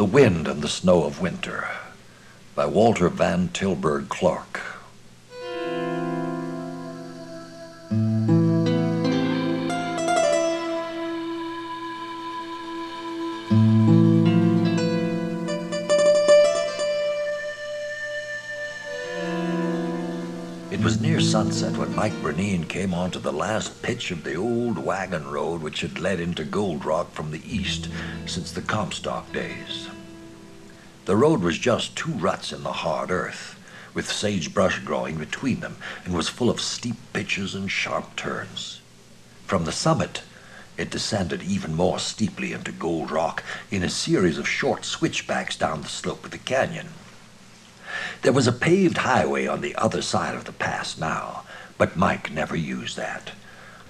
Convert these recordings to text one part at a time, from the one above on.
Wind and the Snow of Winter by Walter Van Tilburg Clark. It was near sunset when Mike Bernine came onto the last pitch of the old wagon road which had led into Gold Rock from the east since the Comstock days. The road was just two ruts in the hard earth, with sagebrush growing between them, and was full of steep pitches and sharp turns. From the summit, it descended even more steeply into Gold Rock in a series of short switchbacks down the slope of the canyon. There was a paved highway on the other side of the pass now, but Mike never used that.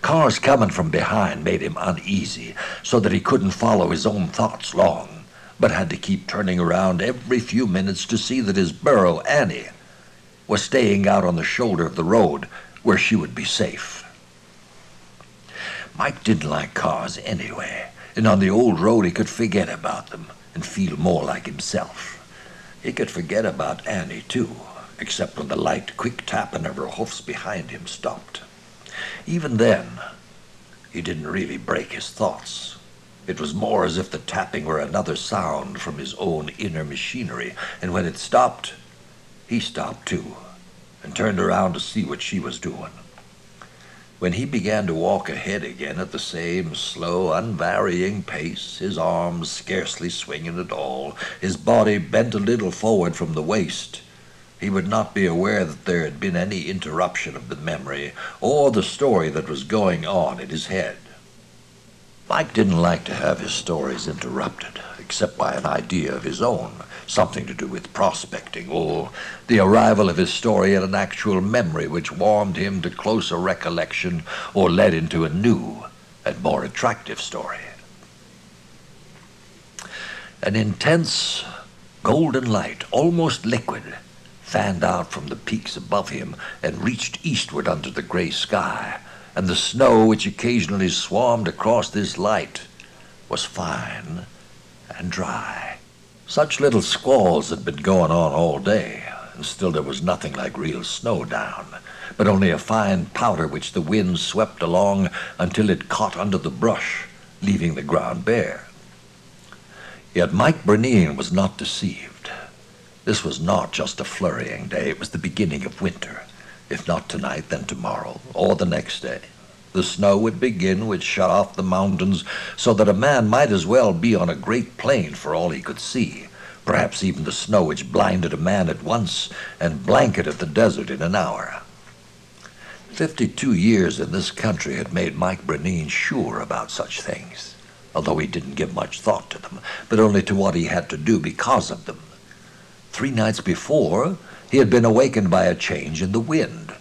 Cars coming from behind made him uneasy, so that he couldn't follow his own thoughts long, but had to keep turning around every few minutes to see that his burro, Annie, was staying out on the shoulder of the road where she would be safe. Mike didn't like cars anyway, and on the old road he could forget about them and feel more like himself. He could forget about Annie, too, except when the light, quick tapping of her hoofs behind him stopped. Even then, he didn't really break his thoughts. It was more as if the tapping were another sound from his own inner machinery, and when it stopped, he stopped, too, and turned around to see what she was doing. When he began to walk ahead again at the same slow, unvarying pace, his arms scarcely swinging at all, his body bent a little forward from the waist, he would not be aware that there had been any interruption of the memory or the story that was going on in his head. Mike didn't like to have his stories interrupted, except by an idea of his own, something to do with prospecting, or the arrival of his story at an actual memory which warmed him to closer recollection or led into a new and more attractive story. An intense golden light, almost liquid, fanned out from the peaks above him and reached eastward under the gray sky, and the snow which occasionally swarmed across this light was fine and dry. Such little squalls had been going on all day, and still there was nothing like real snow down, but only a fine powder which the wind swept along until it caught under the brush, leaving the ground bare. Yet Mike Bernine was not deceived. This was not just a flurrying day, it was the beginning of winter. If not tonight, then tomorrow, or the next day. The snow would begin, would shut off the mountains, so that a man might as well be on a great plain for all he could see, perhaps even the snow which blinded a man at once and blanketed the desert in an hour. 52 years in this country had made Mike Bernine sure about such things, although he didn't give much thought to them, but only to what he had to do because of them. 3 nights before, he had been awakened by a change in the wind.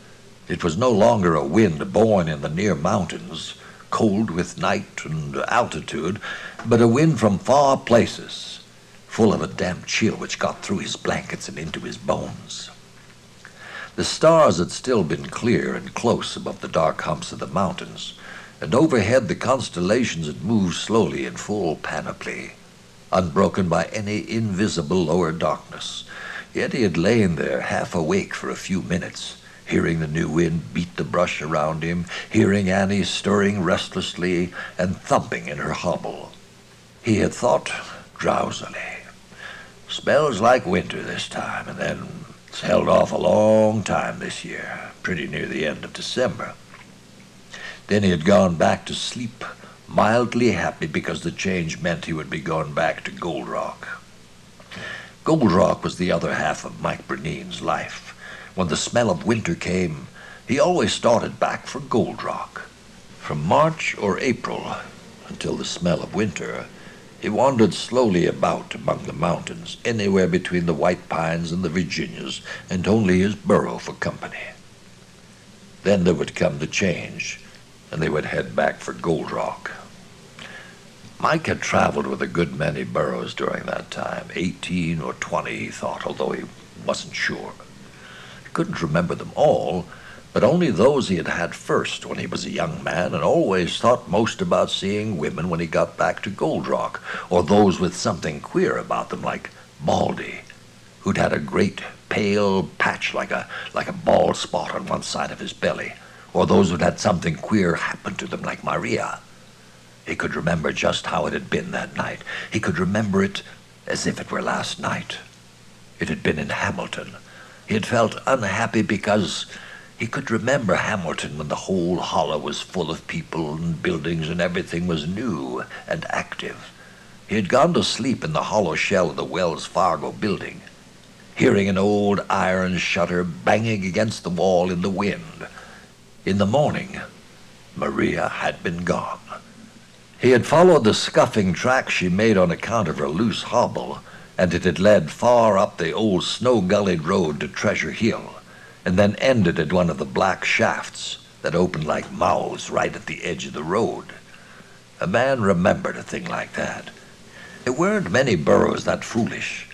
It was no longer a wind born in the near mountains, cold with night and altitude, but a wind from far places, full of a damp chill which got through his blankets and into his bones. The stars had still been clear and close above the dark humps of the mountains, and overhead the constellations had moved slowly in full panoply, unbroken by any invisible lower darkness. Yet he had lain there half awake for a few minutes, hearing the new wind beat the brush around him, hearing Annie stirring restlessly and thumping in her hobble. He had thought drowsily, "Smells like winter this time," and then it's held off a long time this year, pretty near the end of December. Then he had gone back to sleep, mildly happy because the change meant he would be going back to Gold Rock. Gold Rock was the other half of Mike Bernine's life. When the smell of winter came, he always started back for Gold Rock. From March or April until the smell of winter, he wandered slowly about among the mountains, anywhere between the White Pines and the Virginias, and only his burro for company. Then there would come the change, and they would head back for Gold Rock. Mike had traveled with a good many burros during that time, 18 or 20, he thought, although he wasn't sure. He couldn't remember them all, but only those he had had first when he was a young man, and always thought most about seeing women when he got back to Gold Rock, or those with something queer about them, like Baldy, who'd had a great pale patch like a bald spot on one side of his belly, or those who'd had something queer happen to them, like Maria. He could remember just how it had been that night. He could remember it as if it were last night. It had been in Hamilton. He had felt unhappy because he could remember Hamilton when the whole hollow was full of people and buildings and everything was new and active. He had gone to sleep in the hollow shell of the Wells Fargo building, hearing an old iron shutter banging against the wall in the wind. In the morning, Maria had been gone. He had followed the scuffing track she made on account of her loose hobble, and it had led far up the old snow-gullied road to Treasure Hill, and then ended at one of the black shafts that opened like mouths right at the edge of the road. A man remembered a thing like that. There weren't many burrows that foolish,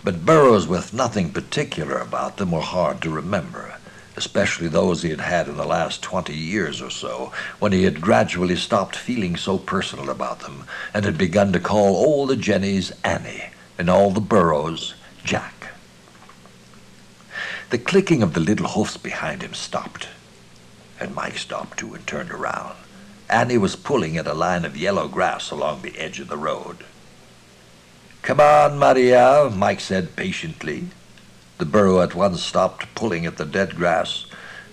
but burrows with nothing particular about them were hard to remember, especially those he had had in the last 20 years or so, when he had gradually stopped feeling so personal about them and had begun to call all the Jennies Annie and all the burrows Jack. The clicking of the little hoofs behind him stopped, and Mike stopped too and turned around. Annie was pulling at a line of yellow grass along the edge of the road. "Come on, Maria," Mike said patiently. The burro at once stopped pulling at the dead grass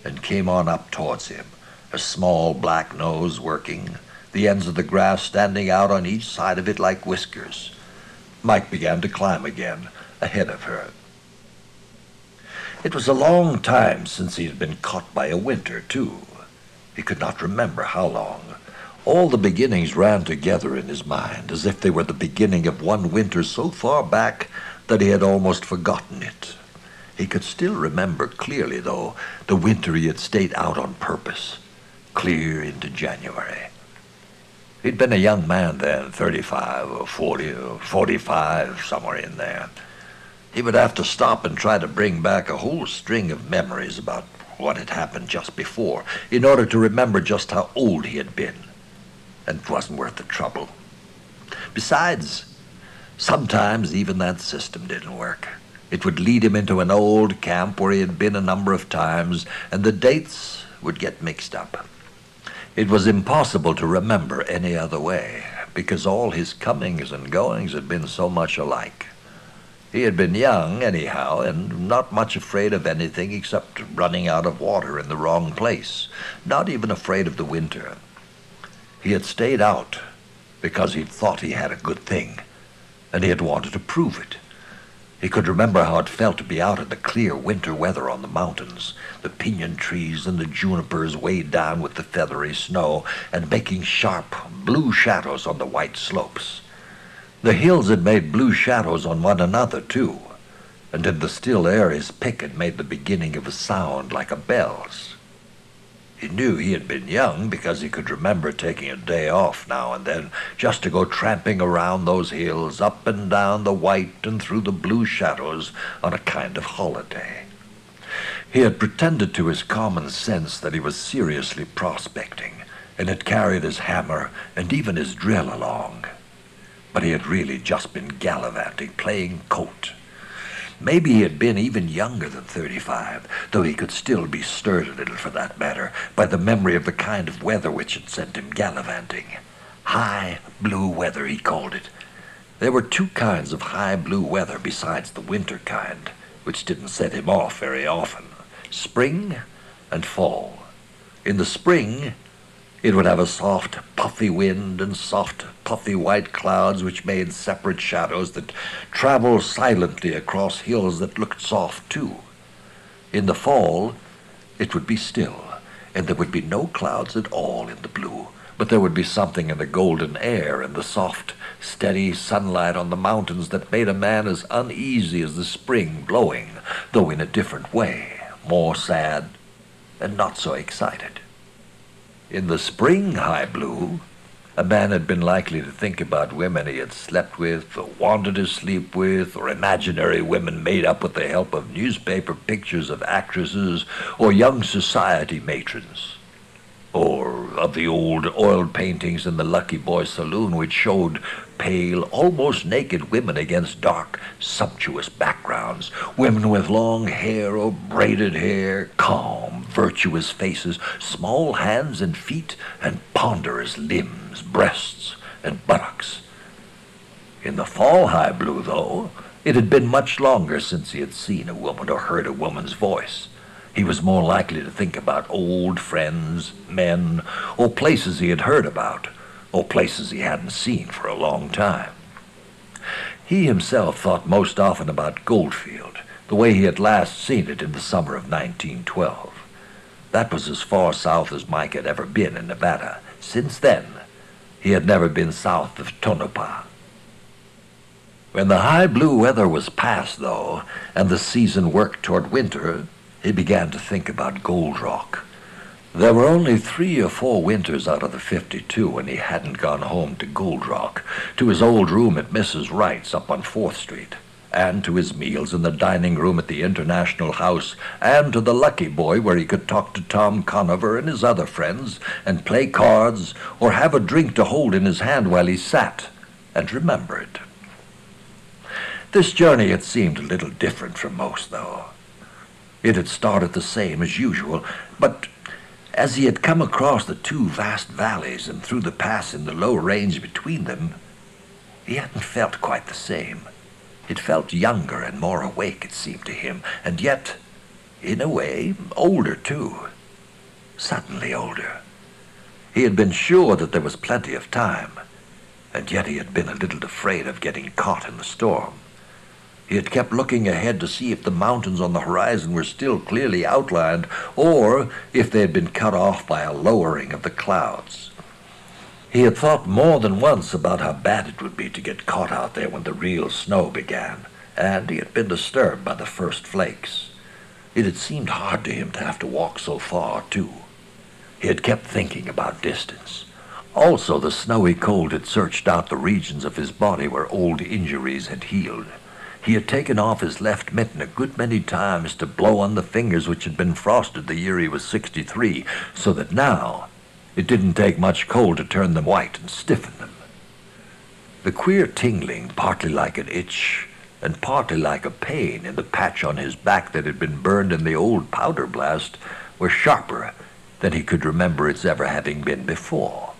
and came on up towards him, a small black nose working, the ends of the grass standing out on each side of it like whiskers. Mike began to climb again, ahead of her. It was a long time since he had been caught by a winter, too. He could not remember how long. All the beginnings ran together in his mind, as if they were the beginning of one winter so far back that he had almost forgotten it. He could still remember clearly, though, the winter he had stayed out on purpose, clear into January. He'd been a young man then, 35 or 40 or 45, somewhere in there. He would have to stop and try to bring back a whole string of memories about what had happened just before, in order to remember just how old he had been. And it wasn't worth the trouble. Besides, sometimes even that system didn't work. It would lead him into an old camp where he had been a number of times, and the dates would get mixed up. It was impossible to remember any other way, because all his comings and goings had been so much alike. He had been young, anyhow, and not much afraid of anything except running out of water in the wrong place, not even afraid of the winter. He had stayed out because he'd thought he had a good thing, and he had wanted to prove it. He could remember how it felt to be out in the clear winter weather on the mountains, the pinyon trees and the junipers weighed down with the feathery snow and making sharp blue shadows on the white slopes. The hills had made blue shadows on one another, too, and in the still air his pick had made the beginning of a sound like a bell's. He knew he had been young because he could remember taking a day off now and then just to go tramping around those hills, up and down the white and through the blue shadows on a kind of holiday. He had pretended to his common sense that he was seriously prospecting and had carried his hammer and even his drill along. But he had really just been gallivanting, playing colt. Maybe he had been even younger than 35, though he could still be stirred a little, for that matter, by the memory of the kind of weather which had sent him gallivanting. High blue weather, he called it. There were two kinds of high blue weather besides the winter kind, which didn't set him off very often: spring and fall. In the spring, it would have a soft, puffy wind and soft, puffy white clouds which made separate shadows that traveled silently across hills that looked soft, too. In the fall, it would be still, and there would be no clouds at all in the blue, but there would be something in the golden air and the soft, steady sunlight on the mountains that made a man as uneasy as the spring blowing, though in a different way, more sad and not so excited. In the spring high blue, A man had been likely to think about women he had slept with, or wanted to sleep with, or imaginary women made up with the help of newspaper pictures of actresses or young society matrons, or of the old oil paintings in the Lucky Boy Saloon which showed pale, almost naked women against dark, sumptuous backgrounds, women with long hair or braided hair, calm, virtuous faces, small hands and feet, and ponderous limbs, breasts, and buttocks. In the fall high blue, though, it had been much longer since he had seen a woman or heard a woman's voice. He was more likely to think about old friends, men, or places he had heard about, or places he hadn't seen for a long time. He himself thought most often about Goldfield, the way he had last seen it in the summer of 1912. That was as far south as Mike had ever been in Nevada. Since then, he had never been south of Tonopah. When the high blue weather was past, though, and the season worked toward winter, he began to think about Gold Rock. There were only 3 or 4 winters out of the 52 when he hadn't gone home to Gold Rock, to his old room at Mrs. Wright's up on 4th Street, and to his meals in the dining room at the International House, and to the Lucky Boy where he could talk to Tom Conover and his other friends, and play cards, or have a drink to hold in his hand while he sat and remembered. This journey had seemed a little different from most, though. It had started the same as usual, but as he had come across the 2 vast valleys and through the pass in the low range between them, he hadn't felt quite the same. It felt younger and more awake, it seemed to him, and yet, in a way, older too. Suddenly older. He had been sure that there was plenty of time, and yet he had been a little afraid of getting caught in the storm. He had kept looking ahead to see if the mountains on the horizon were still clearly outlined, or if they had been cut off by a lowering of the clouds. He had thought more than once about how bad it would be to get caught out there when the real snow began, and he had been disturbed by the first flakes. It had seemed hard to him to have to walk so far, too. He had kept thinking about distance. Also, the snowy cold had searched out the regions of his body where old injuries had healed. He had taken off his left mitten a good many times to blow on the fingers which had been frosted the year he was 63, so that now it didn't take much cold to turn them white and stiffen them. The queer tingling, partly like an itch and partly like a pain in the patch on his back that had been burned in the old powder blast, were sharper than he could remember its ever having been before.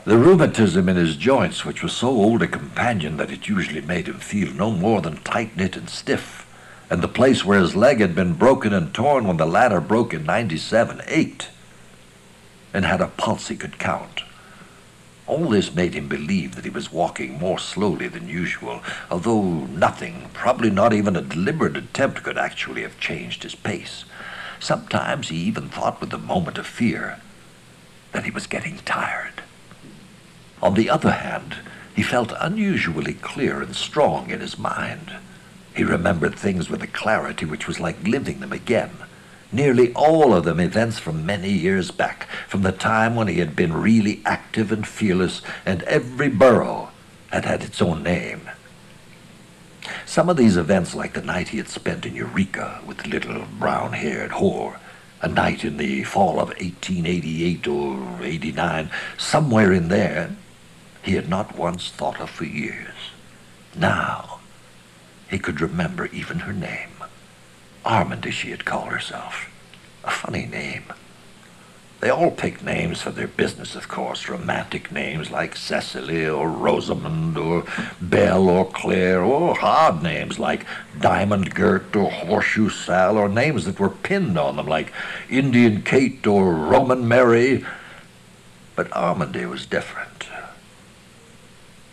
The rheumatism in his joints, which was so old a companion that it usually made him feel no more than tight-knit and stiff, and the place where his leg had been broken and torn when the latter broke in '97, ached, and had a pulse he could count. All this made him believe that he was walking more slowly than usual, although nothing, probably not even a deliberate attempt, could actually have changed his pace. Sometimes he even thought with a moment of fear that he was getting tired. On the other hand, he felt unusually clear and strong in his mind. He remembered things with a clarity which was like living them again. Nearly all of them events from many years back, from the time when he had been really active and fearless, and every borough had had its own name. Some of these events, like the night he had spent in Eureka with the little brown-haired whore, a night in the fall of 1888 or '89, somewhere in there, he had not once thought of for years. Now, he could remember even her name. Armand, as she had called herself. A funny name. They all picked names for their business, of course, romantic names like Cecily or Rosamond or Belle or Claire, or hard names like Diamond Gert or Horseshoe Sal, or names that were pinned on them like Indian Kate or Roman Mary. But Armande was different.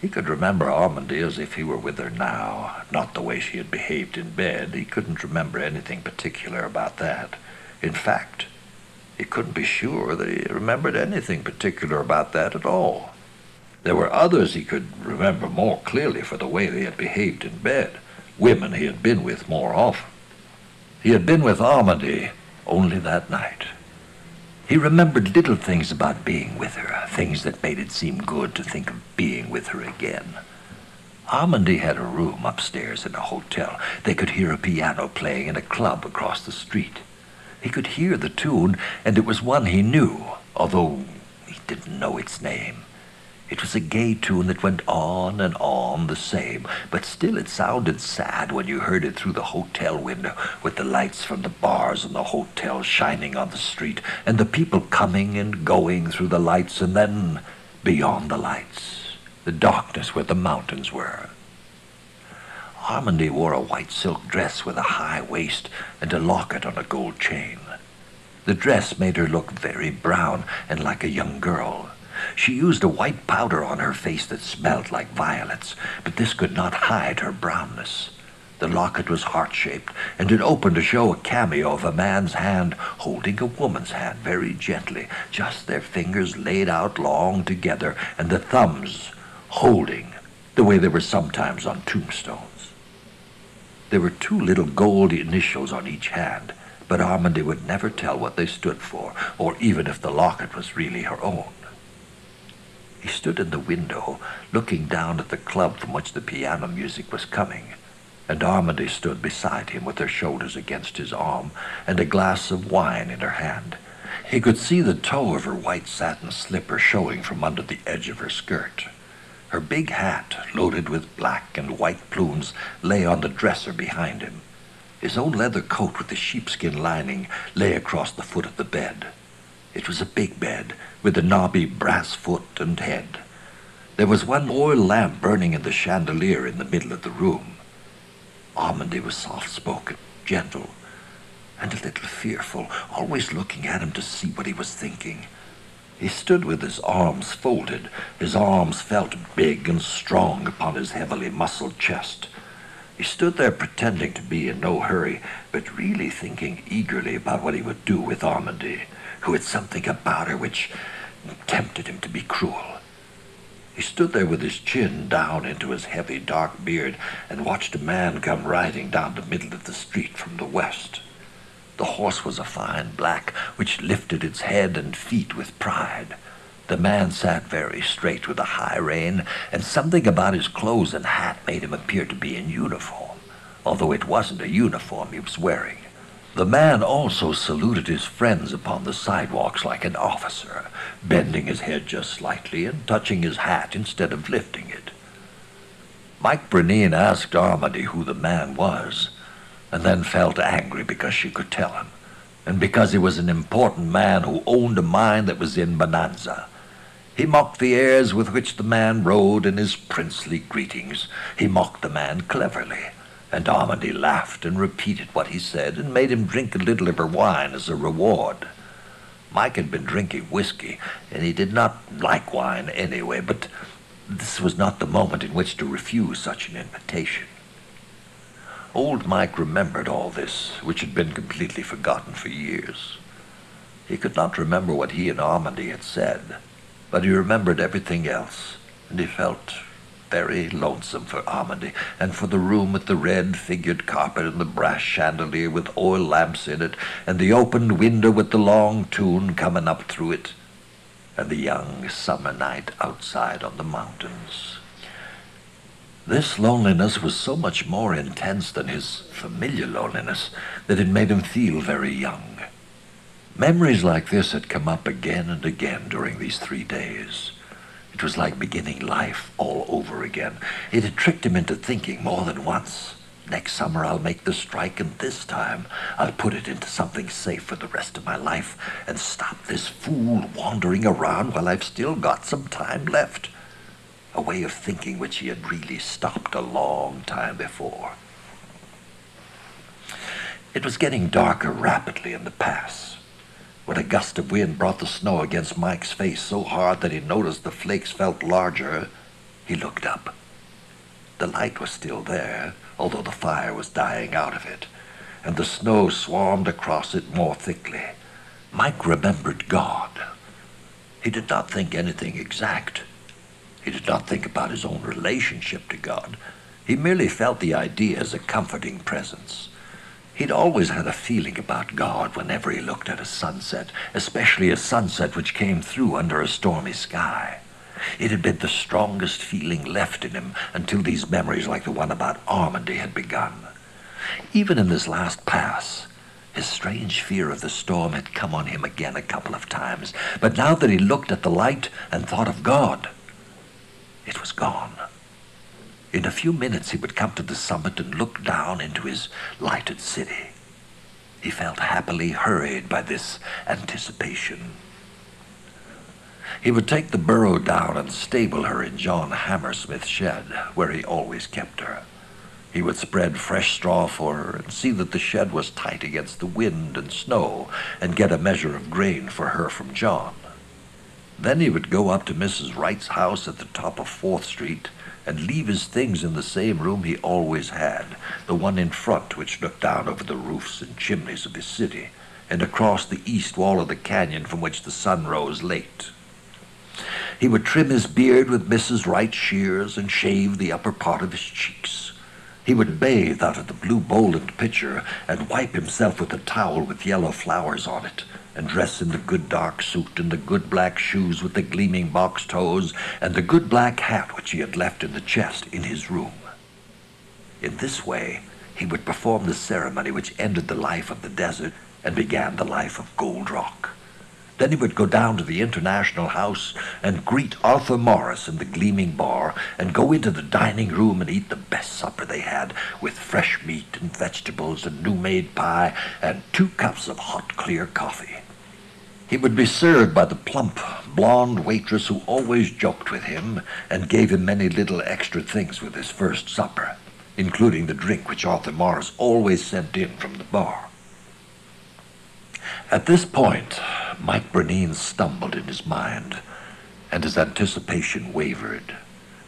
He could remember Armande as if he were with her now, not the way she had behaved in bed. He couldn't remember anything particular about that. In fact, he couldn't be sure that he remembered anything particular about that at all. There were others he could remember more clearly for the way they had behaved in bed, women he had been with more often. He had been with Armande only that night. He remembered little things about being with her, things that made it seem good to think of being with her again. Armandi had a room upstairs in a hotel. They could hear a piano playing in a club across the street. He could hear the tune, and it was one he knew, although he didn't know its name. It was a gay tune that went on and on the same, but still it sounded sad when you heard it through the hotel window, with the lights from the bars and the hotel shining on the street, and the people coming and going through the lights, and then, beyond the lights, the darkness where the mountains were. Armandi wore a white silk dress with a high waist and a locket on a gold chain. The dress made her look very brown and like a young girl. She used a white powder on her face that smelled like violets, but this could not hide her brownness. The locket was heart-shaped, and it opened to show a cameo of a man's hand holding a woman's hand very gently, just their fingers laid out long together, and the thumbs holding, the way they were sometimes on tombstones. There were 2 little gold initials on each hand, but Armandi would never tell what they stood for, or even if the locket was really her own. He stood in the window, looking down at the club from which the piano music was coming, and Armandi stood beside him with her shoulders against his arm and a glass of wine in her hand. He could see the toe of her white satin slipper showing from under the edge of her skirt. Her big hat, loaded with black and white plumes, lay on the dresser behind him. His own leather coat with the sheepskin lining lay across the foot of the bed. It was a big bed, with a knobby brass foot and head. There was one oil lamp burning in the chandelier in the middle of the room. Armandi was soft-spoken, gentle, and a little fearful, always looking at him to see what he was thinking. He stood with his arms folded. His arms felt big and strong upon his heavily muscled chest. He stood there pretending to be in no hurry, but really thinking eagerly about what he would do with Armandi, who had something about her which tempted him to be cruel. He stood there with his chin down into his heavy dark beard and watched a man come riding down the middle of the street from the west. The horse was a fine black, which lifted its head and feet with pride. The man sat very straight with a high rein, and something about his clothes and hat made him appear to be in uniform, although it wasn't a uniform he was wearing. The man also saluted his friends upon the sidewalks like an officer, bending his head just slightly and touching his hat instead of lifting it. Mike Brennan asked Armandi who the man was, and then felt angry because she could tell him, and because he was an important man who owned a mine that was in Bonanza. He mocked the airs with which the man rode in his princely greetings. He mocked the man cleverly, and Armandi laughed and repeated what he said and made him drink a little of her wine as a reward. Mike had been drinking whiskey, and he did not like wine anyway, but this was not the moment in which to refuse such an invitation. Old Mike remembered all this, which had been completely forgotten for years. He could not remember what he and Armandi had said, but he remembered everything else, and he felt very lonesome for Armandi, and for the room with the red-figured carpet and the brass chandelier with oil lamps in it, and the opened window with the long tune coming up through it, and the young summer night outside on the mountains. This loneliness was so much more intense than his familiar loneliness that it made him feel very young. Memories like this had come up again and again during these 3 days. It was like beginning life all over again. It had tricked him into thinking more than once, next summer I'll make the strike, and this time I'll put it into something safe for the rest of my life and stop this fool wandering around while I've still got some time left. A way of thinking which he had really stopped a long time before. It was getting darker rapidly in the pass. When a gust of wind brought the snow against Mike's face so hard that he noticed the flakes felt larger, he looked up. The light was still there, although the fire was dying out of it, and the snow swarmed across it more thickly. Mike remembered God. He did not think anything exact. He did not think about his own relationship to God. He merely felt the idea as a comforting presence. He'd always had a feeling about God whenever he looked at a sunset, especially a sunset which came through under a stormy sky. It had been the strongest feeling left in him until these memories like the one about Ormandy had begun. Even in this last pass, his strange fear of the storm had come on him again a couple of times, but now that he looked at the light and thought of God, it was gone. In a few minutes he would come to the summit and look down into his lighted city. He felt happily hurried by this anticipation. He would take the burro down and stable her in John Hammersmith's shed, where he always kept her. He would spread fresh straw for her and see that the shed was tight against the wind and snow, and get a measure of grain for her from John. Then he would go up to Mrs. Wright's house at the top of 4th Street and leave his things in the same room he always had, the one in front which looked down over the roofs and chimneys of his city, and across the east wall of the canyon from which the sun rose late. He would trim his beard with Mrs. Wright's shears and shave the upper part of his cheeks. He would bathe out of the blue Boland pitcher and wipe himself with a towel with yellow flowers on it, and dress in the good dark suit and the good black shoes with the gleaming box toes and the good black hat which he had left in the chest in his room. In this way, he would perform the ceremony which ended the life of the desert and began the life of Gold Rock. Then he would go down to the International House and greet Arthur Morris in the gleaming bar and go into the dining room and eat the best supper they had, with fresh meat and vegetables and new-made pie and 2 cups of hot, clear coffee. He would be served by the plump, blonde waitress who always joked with him and gave him many little extra things with his first supper, including the drink which Arthur Morris always sent in from the bar. At this point, Mike Bernine stumbled in his mind, and his anticipation wavered.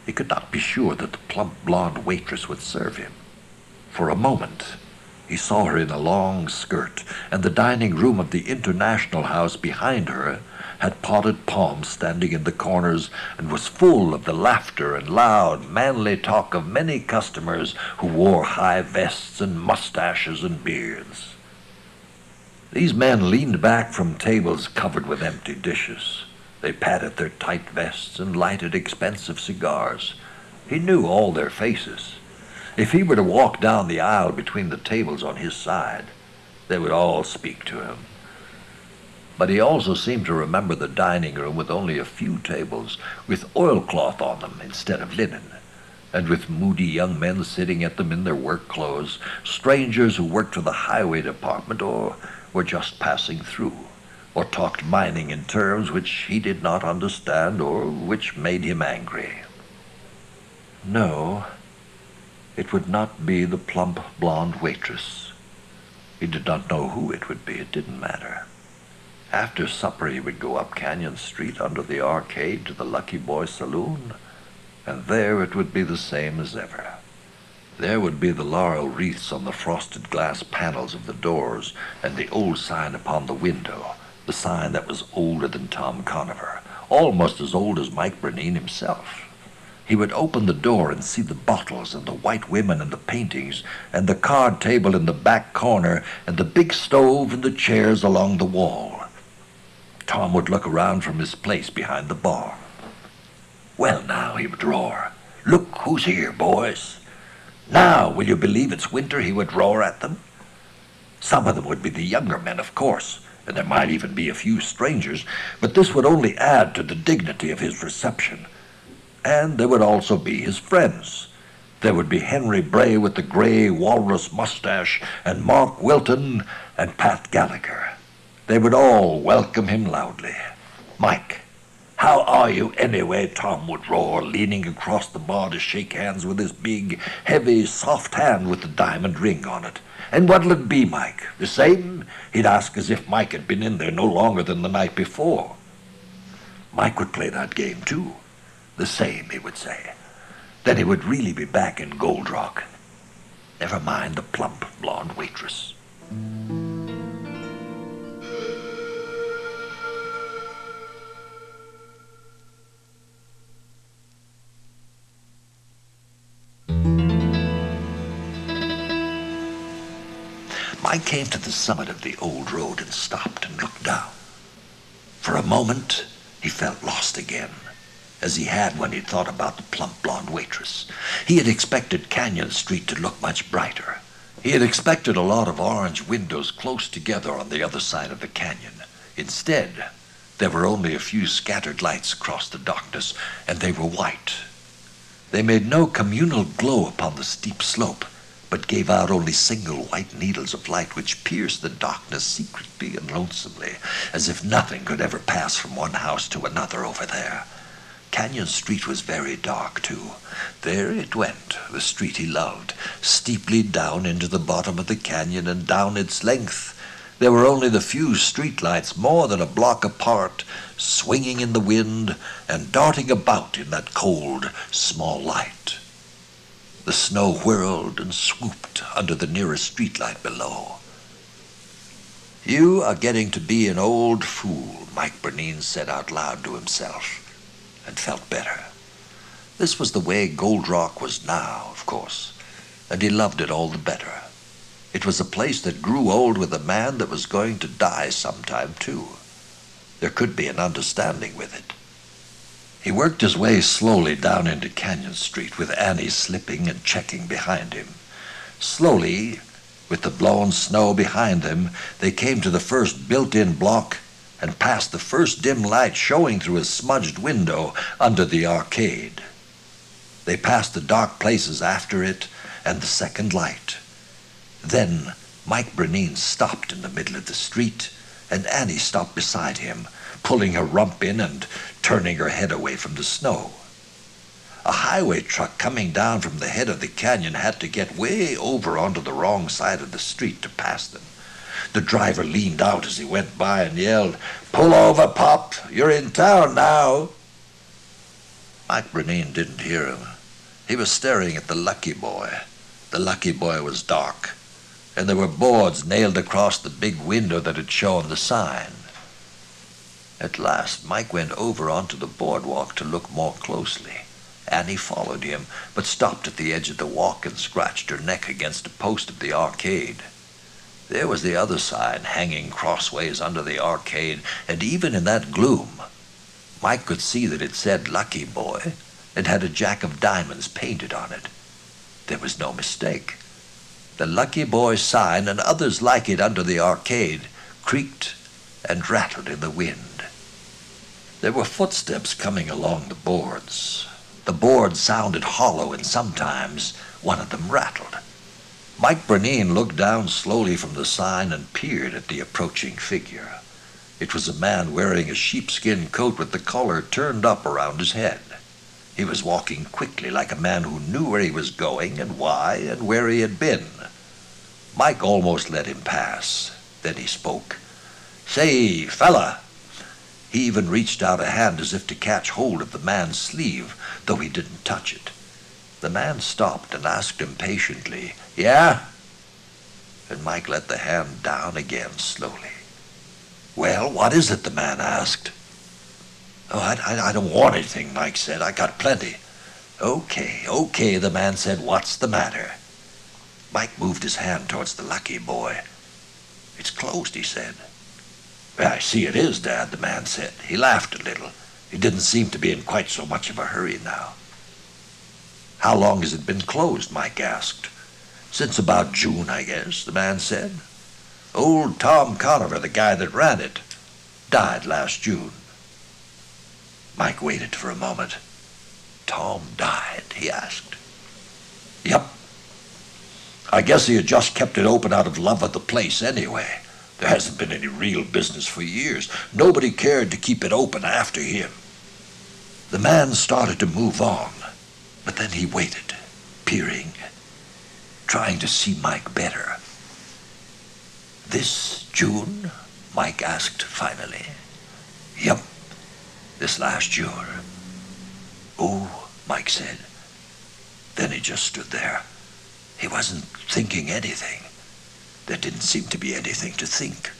He could not be sure that the plump blonde waitress would serve him. For a moment, he saw her in a long skirt, and the dining room of the International House behind her had potted palms standing in the corners and was full of the laughter and loud, manly talk of many customers who wore high vests and mustaches and beards. These men leaned back from tables covered with empty dishes. They patted their tight vests and lighted expensive cigars. He knew all their faces. If he were to walk down the aisle between the tables on his side, they would all speak to him. But he also seemed to remember the dining room with only a few tables, with oilcloth on them instead of linen, and with moody young men sitting at them in their work clothes, strangers who worked for the highway department or were just passing through, or talked mining in terms which he did not understand or which made him angry. No, it would not be the plump blonde waitress. He did not know who it would be. It didn't matter. After supper he would go up Canyon Street under the arcade to the Lucky Boy Saloon, and there it would be the same as ever. There would be the laurel wreaths on the frosted glass panels of the doors and the old sign upon the window, the sign that was older than Tom Conover, almost as old as Mike Bernine himself. He would open the door and see the bottles and the white women and the paintings and the card table in the back corner and the big stove and the chairs along the wall. Tom would look around from his place behind the bar. "Well, now," he would roar, "look who's here, boys." "Now, will you believe it's winter?" he would roar at them. Some of them would be the younger men, of course, and there might even be a few strangers, but this would only add to the dignity of his reception. And there would also be his friends. There would be Henry Bray with the gray walrus mustache, and Mark Wilton and Pat Gallagher. They would all welcome him loudly. "Mike, how are you anyway?" Tom would roar, leaning across the bar to shake hands with his big, heavy, soft hand with the diamond ring on it. "And what'll it be, Mike? The same?" he'd ask, as if Mike had been in there no longer than the night before. Mike would play that game too. "The same," he would say. Then he would really be back in Gold Rock. Never mind the plump blonde waitress. Mike came to the summit of the old road and stopped and looked down. For a moment, he felt lost again, as he had when he'd thought about the plump blonde waitress. He had expected Canyon Street to look much brighter. He had expected a lot of orange windows close together on the other side of the canyon. Instead, there were only a few scattered lights across the darkness, and they were white. They made no communal glow upon the steep slope, but gave out only single white needles of light which pierced the darkness secretly and lonesomely, as if nothing could ever pass from one house to another over there. Canyon Street was very dark, too. There it went, the street he loved, steeply down into the bottom of the canyon and down its length. There were only the few streetlights more than a block apart, swinging in the wind and darting about in that cold, small light. The snow whirled and swooped under the nearest streetlight below. "You are getting to be an old fool," Mike Bernine said out loud to himself, and felt better. This was the way Gold Rock was now, of course, and he loved it all the better. It was a place that grew old with a man that was going to die sometime, too. There could be an understanding with it. He worked his way slowly down into Canyon Street, with Annie slipping and checking behind him. Slowly, with the blown snow behind them, they came to the first built-in block and past the first dim light showing through a smudged window under the arcade. They passed the dark places after it and the second light. Then Mike Bernine stopped in the middle of the street, and Annie stopped beside him, pulling her rump in and turning her head away from the snow. A highway truck coming down from the head of the canyon had to get way over onto the wrong side of the street to pass them. The driver leaned out as he went by and yelled, "Pull over, Pop! You're in town now!" Mike Bernine didn't hear him. He was staring at the Lucky Boy. The Lucky Boy was dark, and there were boards nailed across the big window that had shown the sign. At last, Mike went over onto the boardwalk to look more closely. Annie followed him, but stopped at the edge of the walk and scratched her neck against a post of the arcade. There was the other sign hanging crossways under the arcade, and even in that gloom, Mike could see that it said Lucky Boy and had a jack of diamonds painted on it. There was no mistake. The Lucky Boy sign and others like it under the arcade creaked and rattled in the wind. There were footsteps coming along the boards. The boards sounded hollow, and sometimes one of them rattled. Mike Bernine looked down slowly from the sign and peered at the approaching figure. It was a man wearing a sheepskin coat with the collar turned up around his head. He was walking quickly, like a man who knew where he was going and why and where he had been. Mike almost let him pass. Then he spoke. "Say, fella!" He even reached out a hand as if to catch hold of the man's sleeve, though he didn't touch it. The man stopped and asked him patiently, "Yeah?" And Mike let the hand down again slowly. "Well, what is it?" the man asked. "Oh, I don't want anything," Mike said. "I got plenty." Okay, the man said. "What's the matter?" Mike moved his hand towards the Lucky Boy. "It's closed," he said. "Well, I see it is, Dad," the man said. He laughed a little. He didn't seem to be in quite so much of a hurry now. "How long has it been closed?" Mike asked. "Since about June, I guess," the man said. "Old Tom Conover, the guy that ran it, died last June." Mike waited for a moment. "Tom died?" he asked. "Yep. I guess he had just kept it open out of love of the place anyway. There hasn't been any real business for years. Nobody cared to keep it open after him." The man started to move on, but then he waited, peering, trying to see Mike better. "This June?" Mike asked finally. "Yep, this last June." "Oh," Mike said. Then he just stood there. He wasn't thinking anything. There didn't seem to be anything to think.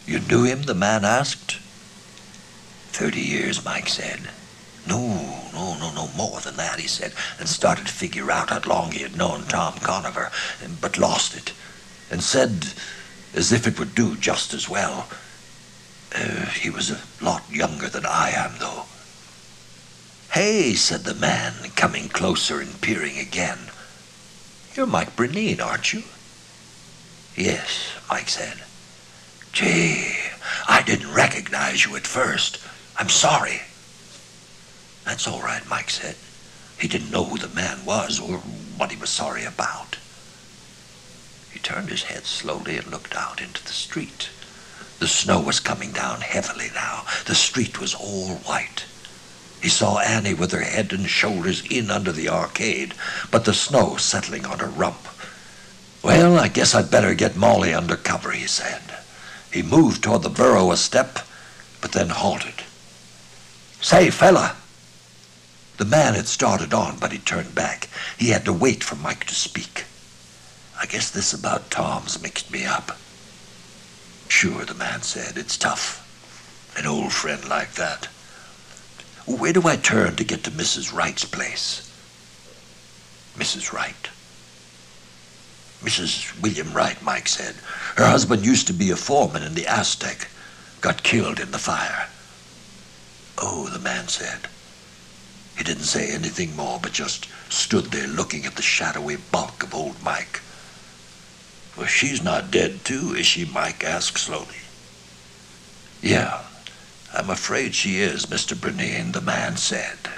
"You knew him?" the man asked. 30 years, Mike said. No, more than that," he said, and started to figure out how long he had known Tom Conover, but lost it. and said, as if it would do just as well, he was a lot younger than I am, though. "Hey," said the man, coming closer and peering again. "You're Mike Bernine, aren't you?" "Yes," Mike said. "Gee, I didn't recognize you at first. I'm sorry." "That's all right," Mike said. He didn't know who the man was or what he was sorry about. He turned his head slowly and looked out into the street. The snow was coming down heavily now. The street was all white. He saw Annie with her head and shoulders in under the arcade, but the snow settling on her rump. "Well, I guess I'd better get Molly under cover," he said. He moved toward the burrow a step, but then halted. "Say, fella!" The man had started on, but he turned back. He had to wait for Mike to speak. "I guess this about Tom's mixed me up." "Sure," the man said. "It's tough. An old friend like that. Where do I turn to get to Mrs. Wright's place?" "Mrs. Wright?" "Mrs. William Wright," Mike said. "Her husband used to be a foreman in the Aztec. Got killed in the fire." "Oh," the man said. He didn't say anything more, but just stood there looking at the shadowy bulk of old Mike. "Well, she's not dead too, is she?" Mike asked slowly. "Yeah, I'm afraid she is, Mr. Bernine," the man said.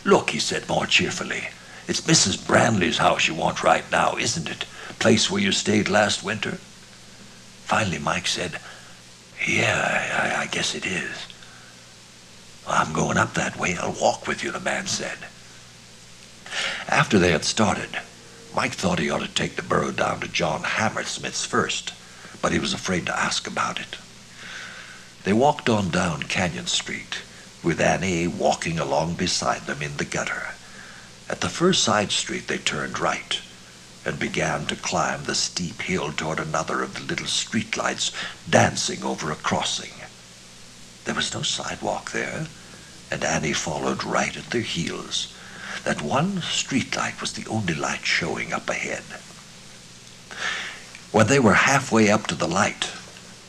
"Look," he said more cheerfully, "it's Mrs. Branley's house you want right now, isn't it? Place where you stayed last winter?" Finally, Mike said, "Yeah, I guess it is." "I'm going up that way. I'll walk with you," the man said. After they had started, Mike thought he ought to take the burro down to John Hammersmith's first, but he was afraid to ask about it. They walked on down Canyon Street, with Annie walking along beside them in the gutter. At the first side street they turned right and began to climb the steep hill toward another of the little street lights dancing over a crossing. There was no sidewalk there, and Annie followed right at their heels. That one street light was the only light showing up ahead. When they were halfway up to the light,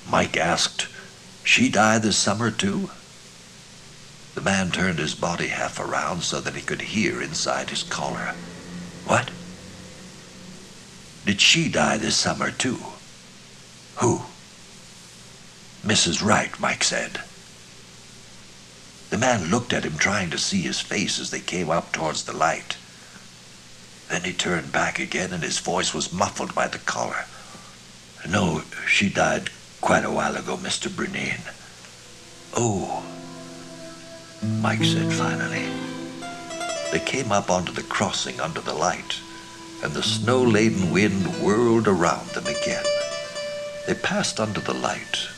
Mike asked, "She die this summer too?" The man turned his body half around so that he could hear inside his collar. "What?" "Did she die this summer too?" "Who?" "Mrs. Wright," Mike said. The man looked at him, trying to see his face as they came up towards the light. Then he turned back again, and his voice was muffled by the collar. "No, she died quite a while ago, Mr. Bernine." "Oh," Mike said finally. They came up onto the crossing under the light, and the snow-laden wind whirled around them again. They passed under the light,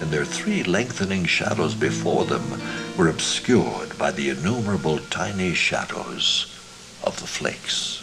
and their three lengthening shadows before them were obscured by the innumerable tiny shadows of the flakes.